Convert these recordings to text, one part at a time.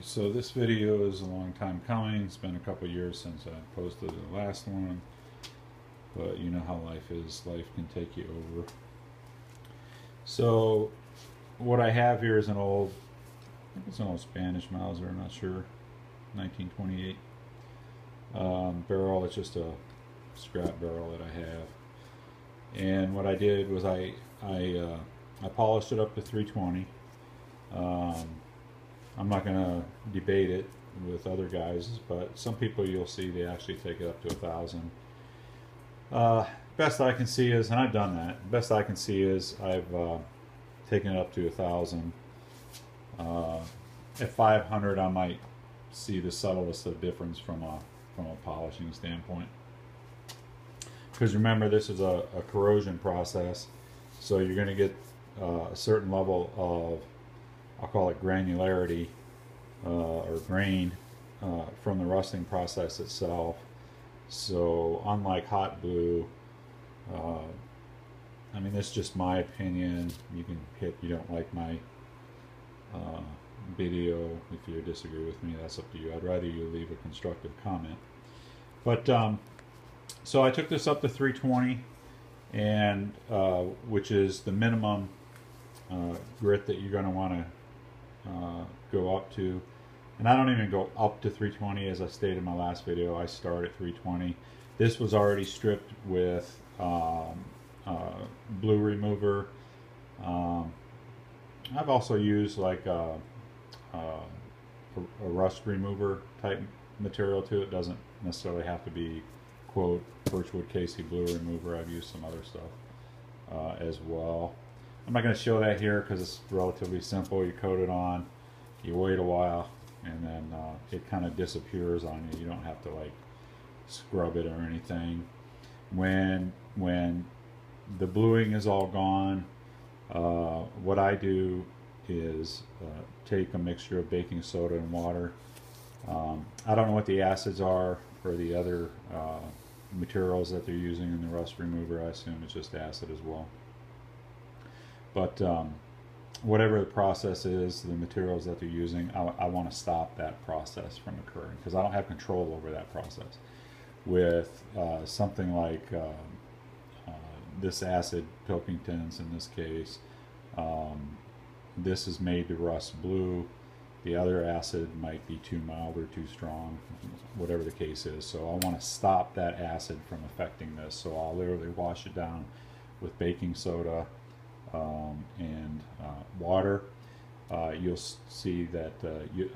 So this video is a long time coming. It's been a couple years since I posted the last one, but you know how life is. Life can take you over. So what I have here is I think it's an old Spanish Mauser, I'm not sure, 1928 barrel. It's just a scrap barrel that I have. And what I did was I polished it up to 320. I'm not going to debate it with other guys, but some people you'll see they actually take it up to 1,000. Best I can see is, and I've done that, best I can see is I've taken it up to 1,000. At 500 I might see the subtlest of difference from a polishing standpoint. Because remember, this is a corrosion process, so you're going to get a certain level of, I'll call it granularity or grain from the rusting process itself. So unlike hot blue, I mean, this is just my opinion. You can hit you don't like my video. If you disagree with me, that's up to you. I'd rather you leave a constructive comment. But so I took this up to 320, and which is the minimum grit that you're going to want to go up to. And I don't even go up to 320, as I stated in my last video. I start at 320. This was already stripped with blue remover. I've also used like a rust remover type material too. It doesn't necessarily have to be, quote, Birchwood Casey blue remover. I've used some other stuff as well. I'm not going to show that here because it's relatively simple. You coat it on, you wait a while, and then it kind of disappears on you. You don't have to like scrub it or anything. When the bluing is all gone, what I do is take a mixture of baking soda and water. I don't know what the acids are for the other materials that they're using in the rust remover. I assume it's just acid as well. But whatever the process is, the materials that they're using, I want to stop that process from occurring because I don't have control over that process. With something like this acid, Pilkington's in this case, this is made to rust blue. The other acid might be too mild or too strong, whatever the case is. So I want to stop that acid from affecting this. So I'll literally wash it down with baking soda and water. You'll see that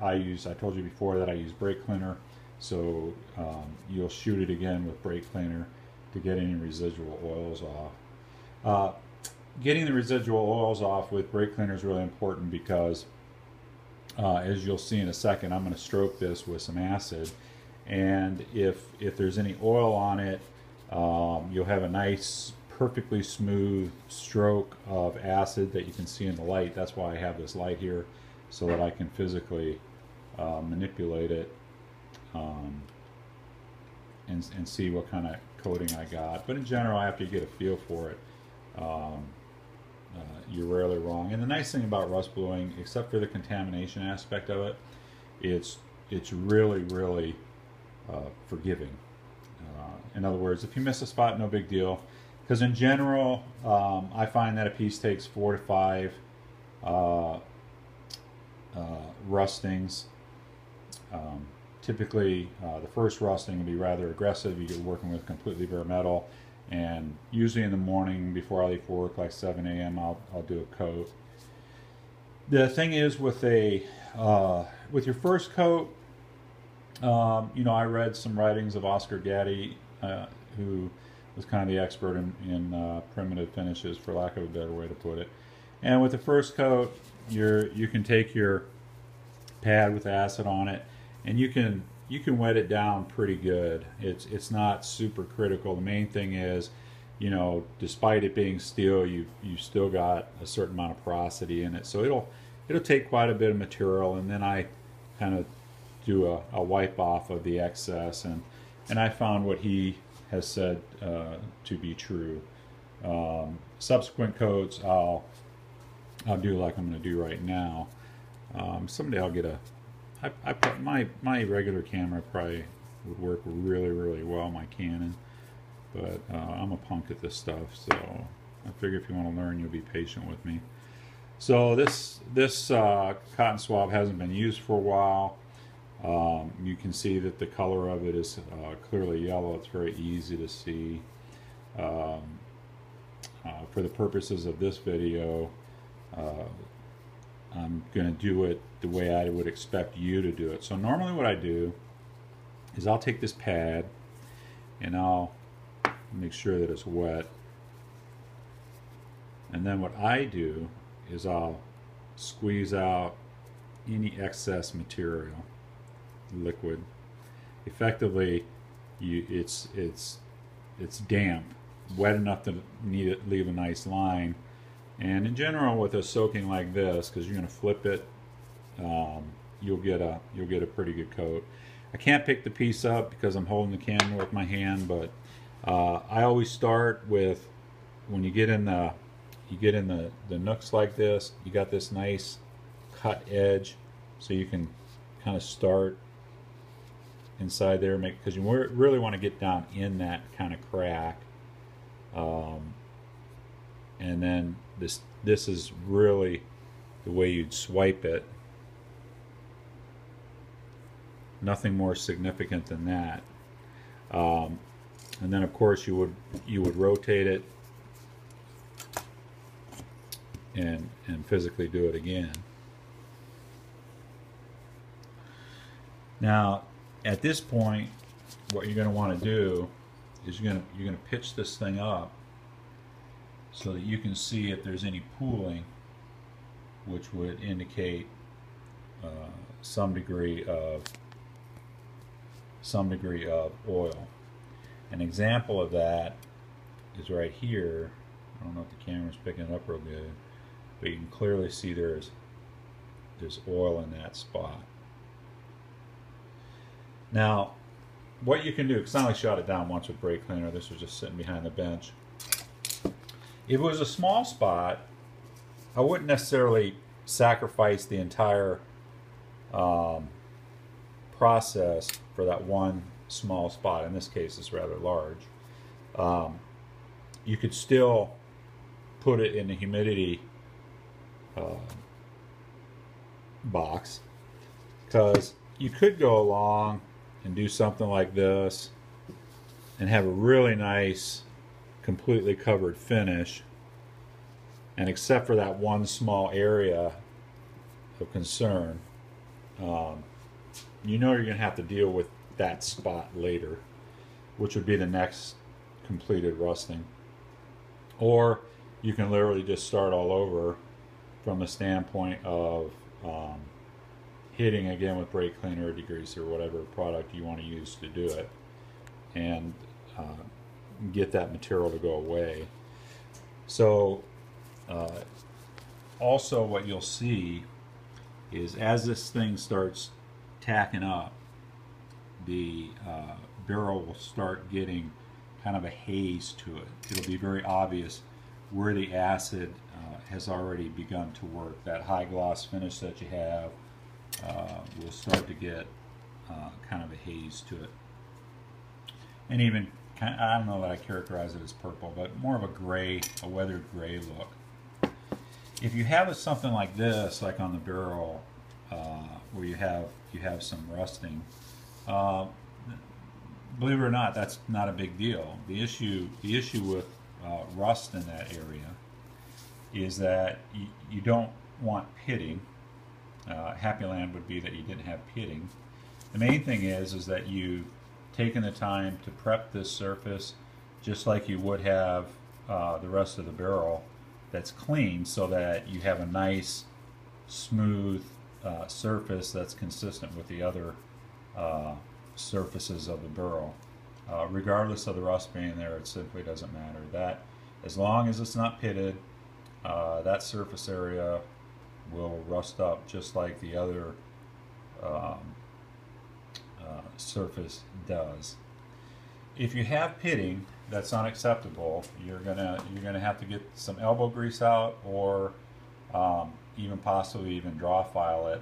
I told you before that I use brake cleaner, so you'll shoot it again with brake cleaner to get any residual oils off. Getting the residual oils off with brake cleaner is really important because as you'll see in a second, I'm going to stroke this with some acid, and if there's any oil on it, you'll have a nice perfectly smooth stroke of acid that you can see in the light. That's why I have this light here, so that I can physically manipulate it and see what kind of coating I got. But in general, after you get a feel for it, you're rarely wrong. And the nice thing about rust bluing, except for the contamination aspect of it, it's really forgiving. In other words, if you miss a spot, no big deal. Because in general, I find that a piece takes 4 to 5 rustings. Typically, the first rusting will be rather aggressive. You're working with completely bare metal, and usually in the morning before I leave for work, like 7 a.m., I'll do a coat. The thing is with with your first coat, you know, I read some writings of Oscar Gaddy, who was kind of the expert in primitive finishes, for lack of a better way to put it. And with the first coat, you can take your pad with acid on it, and you can wet it down pretty good. It's not super critical. The main thing is, you know, despite it being steel, you still got a certain amount of porosity in it. So it'll take quite a bit of material, and then I kind of do a wipe off of the excess, and I found what he has said to be true. Subsequent coats I'll do like I'm going to do right now. Someday I'll get a I put my regular camera probably would work really well, my Canon, but I'm a punk at this stuff, so I figure if you want to learn, you'll be patient with me. So this cotton swab hasn't been used for a while. You can see that the color of it is clearly yellow. It's very easy to see. For the purposes of this video, I'm going to do it the way I would expect you to do it. So normally what I do is I'll take this pad and I'll make sure that it's wet. And then what I do is I'll squeeze out any excess material, liquid. Effectively, it's damp, wet enough to leave a nice line. And in general, with a soaking like this, because you're going to flip it, you'll get a pretty good coat. I can't pick the piece up because I'm holding the camera with my hand, but I always start with, when you get in the nooks like this, you got this nice cut edge, so you can kind of start inside there, because you really want to get down in that kind of crack. And then this is really the way you'd swipe it. Nothing more significant than that. And then of course you would rotate it and physically do it again. Now at this point, what you're going to want to do is you're going to pitch this thing up so that you can see if there's any pooling, which would indicate some degree of oil. An example of that is right here. I don't know if the camera's picking it up real good, but you can clearly see there's oil in that spot. Now, what you can do, because I only shot it down once with brake cleaner, this was just sitting behind the bench. If it was a small spot, I wouldn't necessarily sacrifice the entire process for that one small spot. In this case, it's rather large. You could still put it in the humidity box, because you could go along and do something like this and have a really nice completely covered finish, and except for that one small area of concern, you know you're going to have to deal with that spot later, which would be the next completed rusting. Or you can literally just start all over from the standpoint of hitting again with brake cleaner or degreaser or whatever product you want to use to do it, and get that material to go away. So also what you'll see is as this thing starts tacking up, the barrel will start getting kind of a haze to it. It'll be very obvious where the acid has already begun to work. That high gloss finish that you have will start to get kind of a haze to it. And even, I don't know that I characterize it as purple, but more of a gray, a weathered gray look. If you have something like this, like on the barrel, where you have some rusting, believe it or not, that's not a big deal. The issue with rust in that area is that you don't want pitting. Happy land would be that you didn't have pitting. The main thing is that you've taken the time to prep this surface just like you would have the rest of the barrel, that's clean, so that you have a nice smooth surface that's consistent with the other surfaces of the barrel. Regardless of the rust being there, it simply doesn't matter. That, as long as it's not pitted, that surface area will rust up just like the other surface does. If you have pitting, that's unacceptable. You're gonna have to get some elbow grease out, or even possibly even draw file it.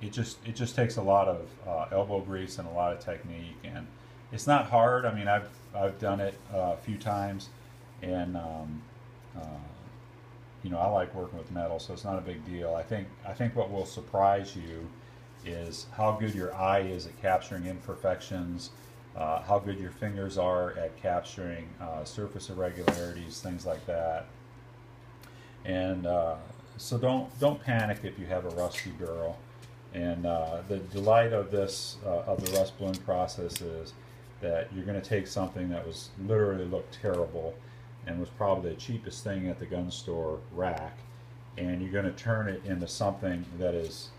it just takes a lot of elbow grease and a lot of technique, and it's not hard. I mean, I've done it a few times, and you know, I like working with metal, so it's not a big deal. I think what will surprise you is how good your eye is at capturing imperfections, how good your fingers are at capturing surface irregularities, things like that. And so don't panic if you have a rusty barrel. And the delight of this of the rust bloom process is that you're going to take something that was literally looked terrible and was probably the cheapest thing at the gun store rack, and you're going to turn it into something that is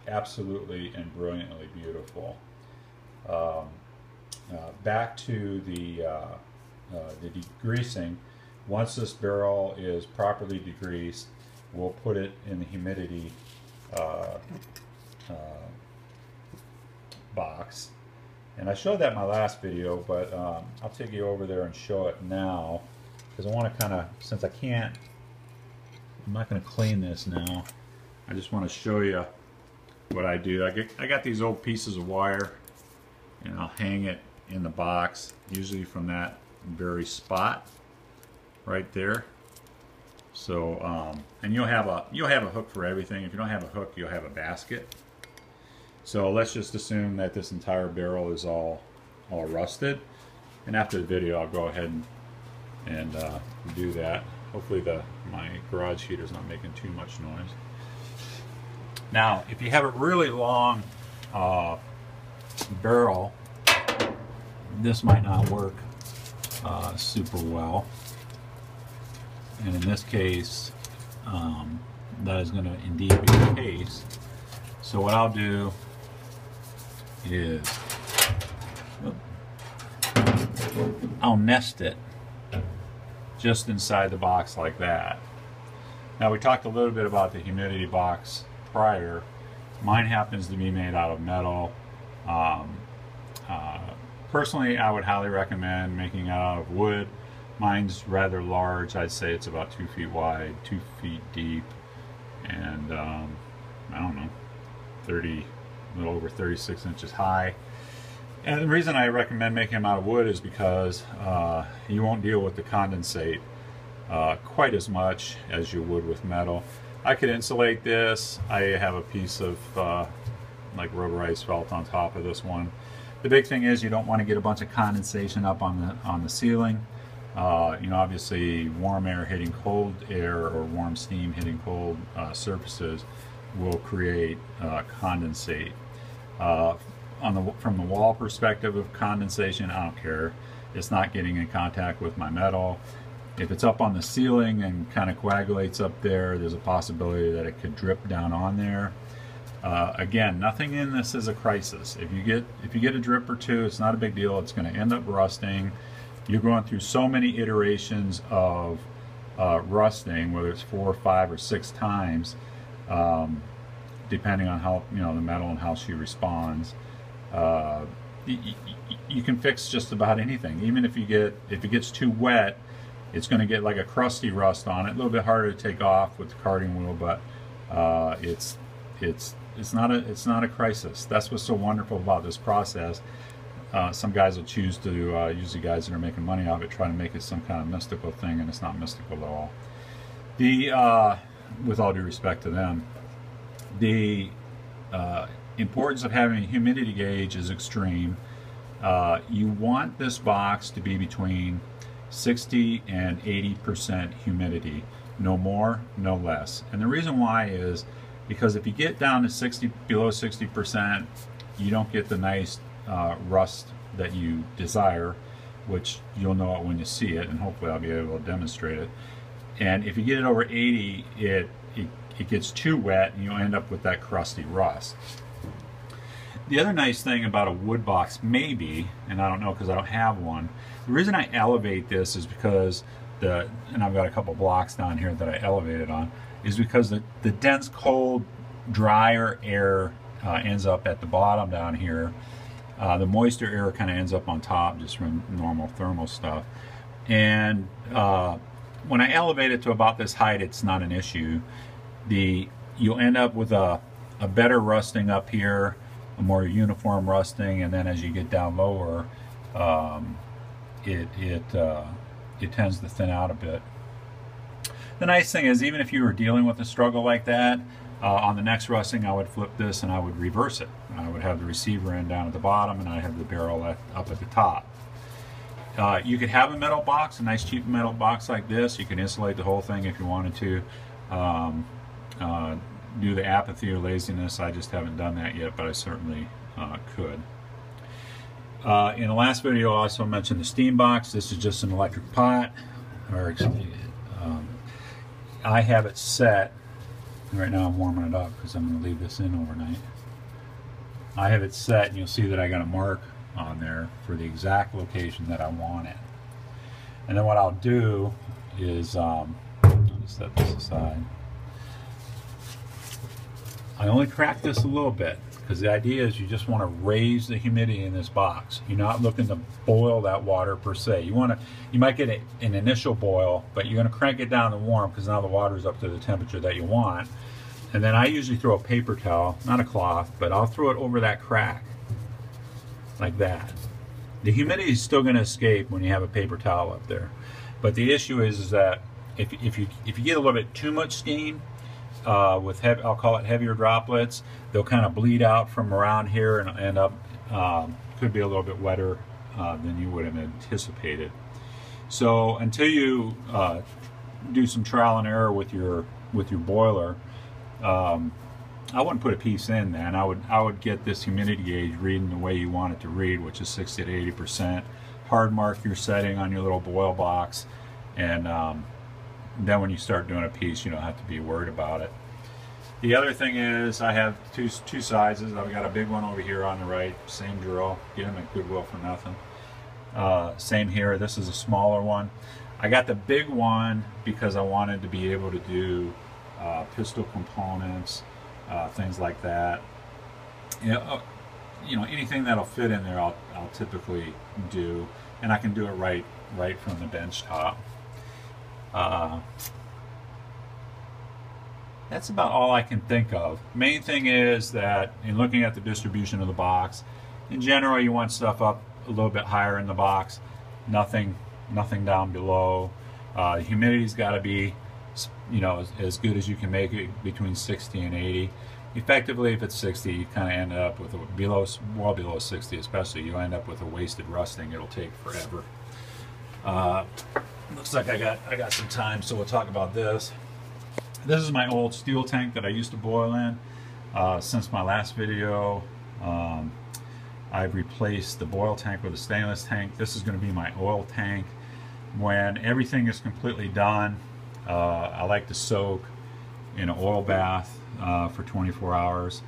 absolutely and brilliantly beautiful. Back to the degreasing. Once this barrel is properly degreased, we'll put it in the humidity box. And I showed that in my last video, but I'll take you over there and show it now, because I want to kind of, since I'm not going to clean this now, I just want to show you what I do. I got these old pieces of wire, and I'll hang it in the box, usually from that very spot right there. So and you'll have a hook for everything. If you don't have a hook, you'll have a basket. So let's just assume that this entire barrel is all rusted, and after the video I'll go ahead and do that. Hopefully my garage heater's not making too much noise. Now, if you have a really long barrel, this might not work super well, and in this case that is going to indeed be the case. So what I'll do is I'll nest it just inside the box like that. Now, we talked a little bit about the humidity box prior. Mine happens to be made out of metal. Personally, I would highly recommend making it out of wood. Mine's rather large. I'd say it's about 2 feet wide, 2 feet deep, and I don't know, a little over 36 inches high. And the reason I recommend making them out of wood is because you won't deal with the condensate quite as much as you would with metal. I could insulate this. I have a piece of like rubberized felt on top of this one. The big thing is you don't want to get a bunch of condensation up on the ceiling. You know, obviously warm air hitting cold air or warm steam hitting cold surfaces will create condensate. From the wall perspective of condensation, I don't care. It's not getting in contact with my metal. If it's up on the ceiling and kind of coagulates up there, there's a possibility that it could drip down on there. Again, nothing in this is a crisis. If you get a drip or two, it's not a big deal. It's going to end up rusting. You're going through so many iterations of rusting, whether it's 4, 5, or 6 times, depending on how, you know, the metal and how she responds. You can fix just about anything. Even if it gets too wet, it's going to get like a crusty rust on it. A little bit harder to take off with the carding wheel, but it's not a crisis. That's what's so wonderful about this process. Some guys will choose to, usually guys that are making money out of it, try to make it some kind of mystical thing, and it's not mystical at all. With all due respect to them, the importance of having a humidity gauge is extreme. You want this box to be between 60 and 80% humidity, no more, no less. And the reason why is because if you get down to below 60%, you don't get the nice rust that you desire, which you'll know it when you see it, and hopefully I'll be able to demonstrate it. And if you get it over 80, it gets too wet and you'll end up with that crusty rust. The other nice thing about a wood box, maybe, and I don't know because I don't have one, the reason I elevate this is because and I've got a couple blocks down here that I elevated on, is because the dense, cold, drier air ends up at the bottom down here. The moister air kind of ends up on top just from normal thermal stuff. And when I elevate it to about this height, it's not an issue. You'll end up with a a better rusting up here, a more uniform rusting, and then as you get down lower, it tends to thin out a bit. The nice thing is, even if you were dealing with a struggle like that, on the next rusting I would flip this and I would reverse it. I would have the receiver end down at the bottom and I have the barrel up at the top. You could have a metal box, a nice cheap metal box like this. You can insulate the whole thing if you wanted to. Do the apathy or laziness. I just haven't done that yet, but I certainly could. In the last video I also mentioned the steam box. This is just an electric pot, or I have it set. Right now I'm warming it up because I'm going to leave this in overnight. I have it set, and you'll see that I got a mark on there for the exact location that I want it. And then what I'll do is, I'll just set this aside. I only crack this a little bit because the idea is you just want to raise the humidity in this box. You're not looking to boil that water per se. You might get an initial boil, but you're going to crank it down to warm because now the water is up to the temperature that you want. And then I usually throw a paper towel, not a cloth, but I'll throw it over that crack like that. The humidity is still going to escape when you have a paper towel up there. But the issue is that if you get a little bit too much steam, with I'll call it heavier droplets, they'll kind of bleed out from around here and end up could be a little bit wetter than you would have anticipated. So until you do some trial and error with your boiler, I wouldn't put a piece in then. I would get this humidity gauge reading the way you want it to read, which is 60 to 80%. Hard mark your setting on your little boil box, and then when you start doing a piece, you don't have to be worried about it. The other thing is I have two sizes. I've got a big one over here on the right, same drill, get them at Goodwill for nothing. Same here, this is a smaller one. I got the big one because I wanted to be able to do pistol components, things like that. You know, anything that'll fit in there I'll typically do, and I can do it right from the bench top. That's about all I can think of. Main thing is that in looking at the distribution of the box, in general you want stuff up a little bit higher in the box, nothing down below. Humidity's got to be, you know, as good as you can make it, between 60 and 80. Effectively, if it's 60, you kind of end up with well below 60 especially, you end up with a wasted rusting. It'll take forever. Looks like I got some time, so we'll talk about this. This is my old steel tank that I used to boil in. Since my last video, I've replaced the boil tank with a stainless tank. This is going to be my oil tank. When everything is completely done, I like to soak in an oil bath for 24 hours.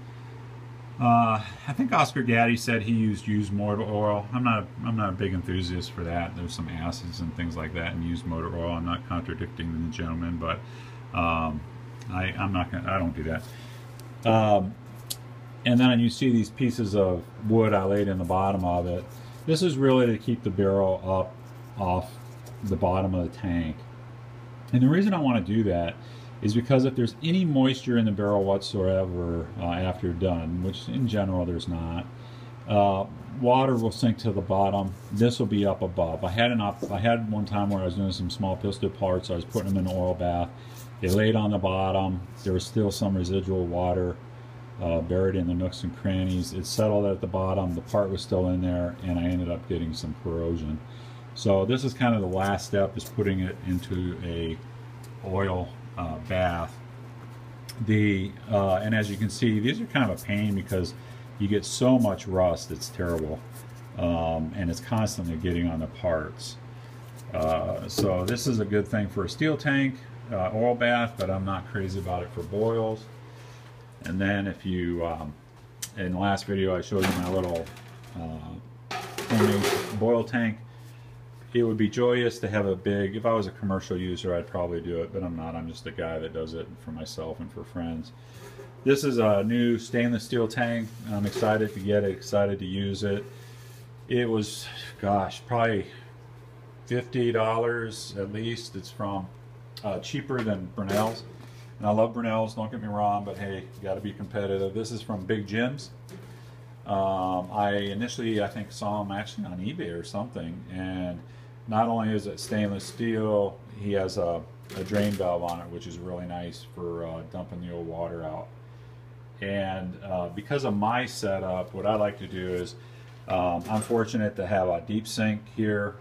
I think Oscar Gaddy said he used motor oil. I'm not a big enthusiast for that. There's some acids and things like that in used motor oil. I'm not contradicting the gentleman, but I don't do that. And then you see these pieces of wood I laid in the bottom of it. This is really to keep the barrel up off the bottom of the tank. And the reason I want to do that is because if there's any moisture in the barrel whatsoever after you're done, which in general there's not, water will sink to the bottom. This will be up above. I had one time where I was doing some small pistol parts. I was putting them in an oil bath. They laid on the bottom. There was still some residual water buried in the nooks and crannies. It settled at the bottom. The part was still in there, and I ended up getting some corrosion. So this is kind of the last step, is putting it into a oil bath. And as you can see, these are kind of a pain because you get so much rust, it's terrible, and it's constantly getting on the parts. So this is a good thing for a steel tank oil bath, but I'm not crazy about it for boils. And then if you in the last video I showed you my little boil tank. It would be joyous to have a big, if I was a commercial user I'd probably do it, but I'm not. I'm just a guy that does it for myself and for friends. This is a new stainless steel tank. I'm excited to get it, excited to use it. It was, gosh, probably $50 at least. It's from cheaper than Brunel's. And I love Brunel's, don't get me wrong, but hey, you got to be competitive. This is from Big Jim's. I initially, I think, saw him actually on eBay or something, and not only is it stainless steel, he has a drain valve on it, which is really nice for dumping the old water out. And because of my setup, what I like to do is, I'm fortunate to have a deep sink here.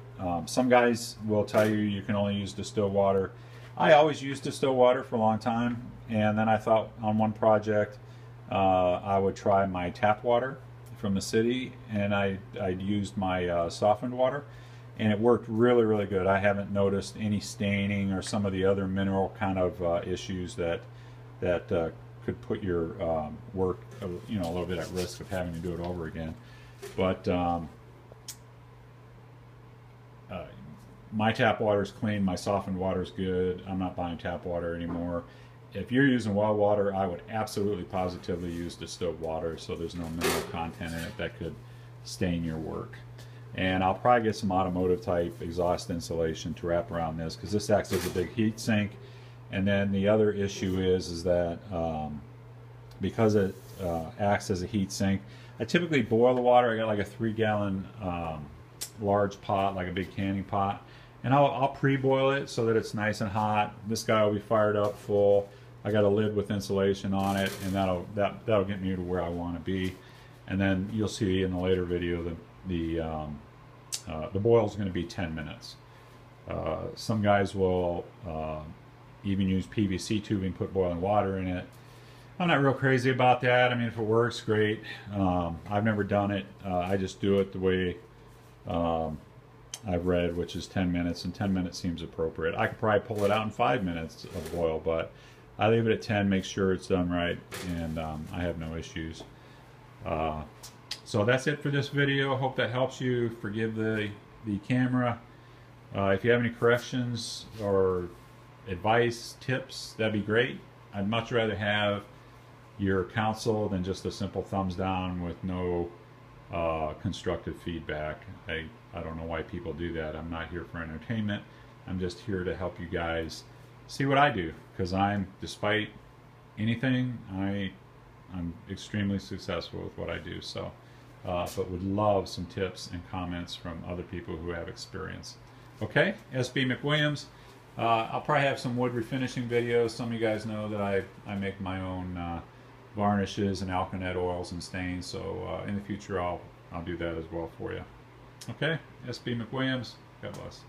Some guys will tell you you can only use distilled water. I always used distilled water for a long time, and then I thought on one project I would try my tap water from the city, and I'd used my softened water, and it worked really good. I haven't noticed any staining or some of the other mineral kind of issues that could put your work a little bit at risk of having to do it over again. But my tap water is clean, my softened water is good. I'm not buying tap water anymore. If you're using well water, I would absolutely positively use distilled water, so there's no mineral content in it that could stain your work. And I'll probably get some automotive type exhaust insulation to wrap around this, because this acts as a big heat sink. And then the other issue is that because it acts as a heat sink, I typically boil the water. I got like a 3-gallon large pot, like a big canning pot, and I'll pre-boil it so that it's nice and hot. This guy will be fired up full. I got a lid with insulation on it, and that'll get me to where I want to be. And then you'll see in the later video the boil is going to be 10 minutes. Some guys will even use PVC tubing, put boiling water in it. I'm not real crazy about that. I mean, if it works, great. I've never done it. I just do it the way I've read, which is 10 minutes, and 10 minutes seems appropriate. I could probably pull it out in 5 minutes of boil, but I leave it at 10, make sure it's done right, and I have no issues. So that's it for this video. Hope that helps you. Forgive the camera. If you have any corrections or advice, tips, that'd be great. I'd much rather have your counsel than just a simple thumbs down with no constructive feedback. I don't know why people do that. I'm not here for entertainment. I'm just here to help you guys see what I do, because despite anything, I'm extremely successful with what I do. So, but would love some tips and comments from other people who have experience. Okay, SB McWilliams. I'll probably have some wood refinishing videos. Some of you guys know that I make my own varnishes and alkanet oils and stains, so in the future I'll do that as well for you. Okay, SB McWilliams, God bless.